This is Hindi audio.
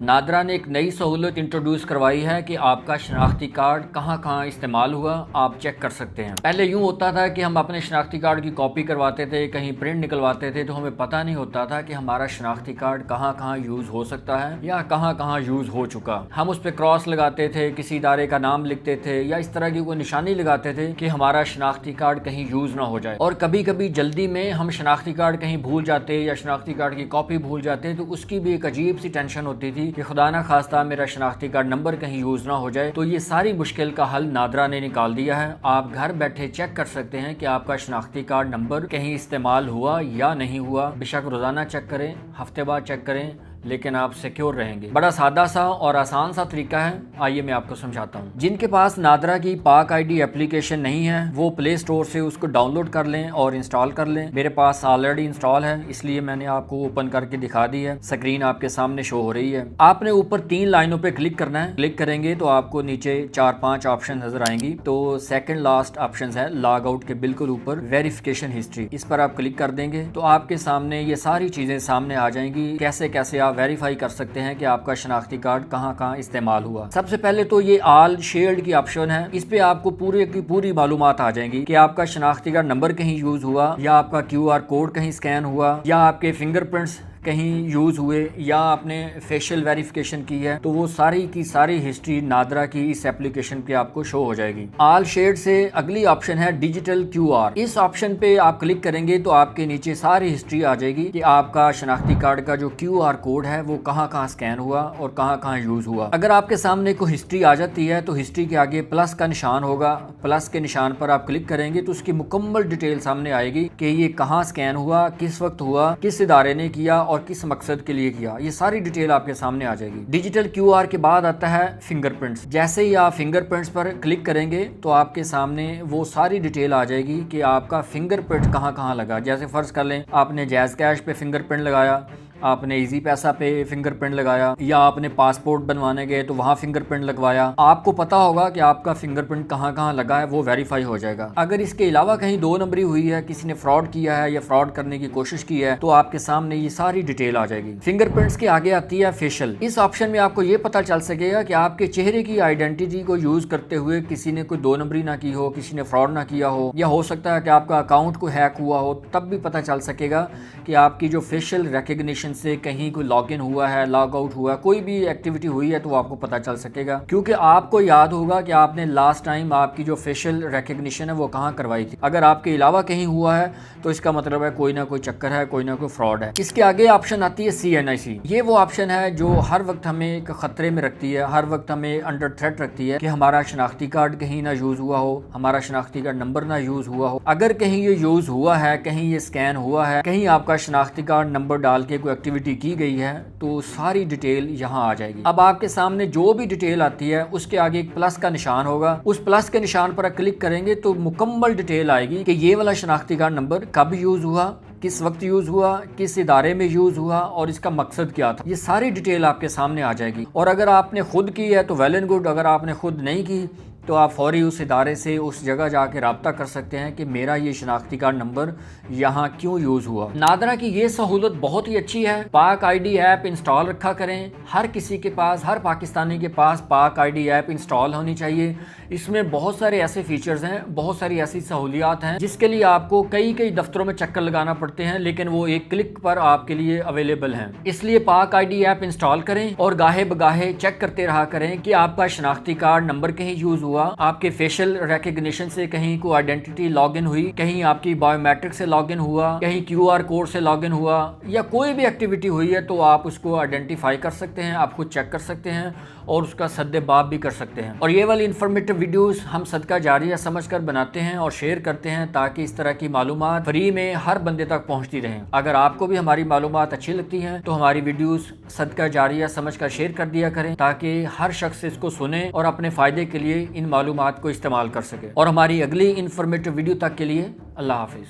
नादरा ने एक नई सहूलत इंट्रोड्यूस करवाई है कि आपका शनाख्ती कार्ड कहाँ कहाँ इस्तेमाल हुआ आप चेक कर सकते हैं। पहले यूँ होता था कि हम अपने शनाख्ती कार्ड की कॉपी करवाते थे, कहीं प्रिंट निकलवाते थे, तो हमें पता नहीं होता था कि हमारा शनाख्ती कार्ड कहाँ कहाँ यूज़ हो सकता है या कहाँ कहाँ यूज़ हो चुका। हम उस पर क्रॉस लगाते थे, किसी इदारे का नाम लिखते थे या इस तरह की कोई निशानी लगाते थे कि हमारा शनाख्ती कार्ड कहीं यूज़ ना हो जाए। और कभी कभी जल्दी में हम शनाख्ती कार्ड कहीं भूल जाते या शनाख्ती कार्ड की कॉपी भूल जाते, तो उसकी भी एक अजीब सी टेंशन होती थी कि खुदा ना खास्ता मेरा शनाख्ती कार्ड नंबर कहीं यूज़ ना हो जाए। तो ये सारी मुश्किल का हल नादरा ने निकाल दिया है। आप घर बैठे चेक कर सकते हैं कि आपका शनाख्ती कार्ड नंबर कहीं इस्तेमाल हुआ या नहीं हुआ। बेशक रोज़ाना चेक करें, हफ्ते बाद चेक करें, लेकिन आप सिक्योर रहेंगे। बड़ा सादा सा और आसान सा तरीका है, आइए मैं आपको समझाता हूँ। जिनके पास नादरा की पाक आईडी एप्लीकेशन नहीं है वो प्ले स्टोर से उसको डाउनलोड कर लें और इंस्टॉल कर लें। मेरे पास ऑलरेडी इंस्टॉल है, इसलिए मैंने आपको ओपन करके दिखा दी है। स्क्रीन आपके सामने शो हो रही है। आपने ऊपर 3 लाइनों पे क्लिक करना है। क्लिक करेंगे तो आपको नीचे 4-5 ऑप्शन नजर आएंगी। तो सेकंड लास्ट ऑप्शन है लॉग आउट के बिल्कुल ऊपर वेरिफिकेशन हिस्ट्री, इस पर आप क्लिक कर देंगे तो आपके सामने ये सारी चीजें सामने आ जाएंगी। कैसे कैसे आप वेरीफाई कर सकते हैं कि आपका शनाख्ती कार्ड कहां कहां इस्तेमाल हुआ। सबसे पहले तो ये ऑल शेयर्ड की ऑप्शन है, इस पे आपको पूरी की पूरी मालूमात आ जाएंगी कि आपका शनाख्ती कार्ड नंबर कहीं यूज हुआ या आपका QR कोड कहीं स्कैन हुआ या आपके फिंगरप्रिंट्स कहीं यूज़ हुए या आपने फेशियल वेरिफिकेशन की है, तो वो सारी की सारी हिस्ट्री नादरा की इस एप्लीकेशन पे आपको शो हो जाएगी। ऑल शेड से अगली ऑप्शन है डिजिटल QR। इस ऑप्शन पे आप क्लिक करेंगे तो आपके नीचे सारी हिस्ट्री आ जाएगी कि आपका शनाख्ती कार्ड का जो QR कोड है वो कहाँ कहाँ स्कैन हुआ और कहाँ कहाँ यूज़ हुआ। अगर आपके सामने कोई हिस्ट्री आ जाती है तो हिस्ट्री के आगे प्लस का निशान होगा, प्लस के निशान पर आप क्लिक करेंगे तो उसकी मुकम्मल डिटेल सामने आएगी कि ये कहाँ स्कैन हुआ, किस वक्त हुआ, किस इदारे ने किया और किस मकसद के लिए किया। ये सारी डिटेल आपके सामने आ जाएगी। डिजिटल QR के बाद आता है फिंगरप्रिंट्स। जैसे ही आप फिंगरप्रिंट्स पर क्लिक करेंगे तो आपके सामने वो सारी डिटेल आ जाएगी कि आपका फिंगरप्रिंट कहाँ कहाँ लगा। जैसे फर्ज कर लें आपने जैज़ कैश पे फिंगरप्रिंट लगाया, आपने इजी पैसा पे फिंगरप्रिंट लगाया या आपने पासपोर्ट बनवाने गए तो वहाँ फिंगरप्रिंट लगवाया। आपको पता होगा कि आपका फिंगरप्रिंट कहाँ कहाँ लगा है, वो वेरीफाई हो जाएगा। अगर इसके अलावा कहीं 2 नंबरी हुई है, किसी ने फ्रॉड किया है या फ्रॉड करने की कोशिश की है, तो आपके सामने ये सारी डिटेल आ जाएगी। फिंगरप्रिंट्स के आगे आती है फेशियल। इस ऑप्शन में आपको ये पता चल सकेगा कि आपके चेहरे की आइडेंटिटी को यूज करते हुए किसी ने कोई 2 नंबरी ना की हो, किसी ने फ्रॉड ना किया हो, या हो सकता है कि आपका अकाउंट को हैक हुआ हो, तब भी पता चल सकेगा कि आपकी जो फेशियल रिकग्निशन से कहीं कोई लॉग इन हुआ है, लॉग आउट हुआ है, कोई भी एक्टिविटी हुई है तो आपको पता चल सकेगा। क्योंकि आपको याद होगा कि आपने लास्ट टाइम आपकी जो फेशियल रिकग्निशन है वो कहाँ करवाई थी। अगर आपके अलावा कहीं हुआ है तो इसका मतलब है कोई ना कोई चक्कर है, कोई ना कोई फ्रॉड है। इसके आगे ऑप्शन आती है CNIC। ये वो ऑप्शन है जो हर वक्त हमें एक खतरे में रखती है, हर वक्त हमें अंडर थ्रेट रखती है कि हमारा शनाख्ती कार्ड कहीं ना यूज हुआ हो, हमारा शनाख्ती कार्ड नंबर ना यूज हुआ हो। अगर कहीं ये यूज हुआ है, कहीं ये स्कैन हुआ है, कहीं आपका शनाख्ती कार्ड नंबर डाल के कोई एक्टिविटी की गई है, तो सारी डिटेल यहाँ आ जाएगी। अब आपके सामने जो भी डिटेल आती है उसके आगे एक प्लस का निशान होगा। उस प्लस के निशान पर क्लिक करेंगे तो मुकम्मल डिटेल आएगी कि ये वाला शनाख्ती कार्ड नंबर कब यूज हुआ, किस वक्त यूज हुआ, किस इदारे में यूज हुआ और इसका मकसद क्या था। ये सारी डिटेल आपके सामने आ जाएगी। और अगर आपने खुद की है तो वेल एंड गुड, अगर आपने खुद नहीं की तो आप फौरी उस इदारे से उस जगह जाके रब्ता कर सकते हैं कि मेरा ये शनाख्ती कार्ड नंबर यहाँ क्यों यूज़ हुआ। नादरा की ये सहूलत बहुत ही अच्छी है। पाक आईडी ऐप इंस्टॉल रखा करें। हर किसी के पास, हर पाकिस्तानी के पास पाक आईडी ऐप इंस्टॉल होनी चाहिए। इसमें बहुत सारे ऐसे फीचर्स हैं, बहुत सारी ऐसी सहूलियात हैं जिसके लिए आपको कई कई दफ्तरों में चक्कर लगाना पड़ते हैं, लेकिन वो एक क्लिक पर आपके लिए अवेलेबल हैं। इसलिए पाक आईडी ऐप इंस्टॉल करें और गाहे बगाहे चेक करते रहा करें कि आपका शनाख्ती कार्ड नंबर कहीं यूज हुआ, आपके फेशियल रिकग्निशन से कहीं को आइडेंटिटी लॉगिन हुई, कहीं आपकी बायोमेट्रिक से लॉगिन हुआ, कहीं QR कोड से लॉगिन हुआ, या कोई भी एक्टिविटी हुई है तो आप उसको आइडेंटिफाई कर सकते हैं, आप खुद चेक कर सकते हैं और उसका सद्देबाब भी कर सकते हैं। और ये वाली इन्फॉर्मेटिव वीडियोस हम सदका जारिया समझकर बनाते हैं और शेयर करते हैं ताकि इस तरह की मालूमात फ्री में हर बंदे तक पहुंचती रहें। अगर आपको भी हमारी मालूमात अच्छी लगती हैं तो हमारी वीडियोस सदका जारिया समझकर शेयर कर दिया करें ताकि हर शख्स इसको सुने और अपने फ़ायदे के लिए इन मालूमात को इस्तेमाल कर सके। और हमारी अगली इन्फॉर्मेटिव वीडियो तक के लिए अल्लाह हाफिज़।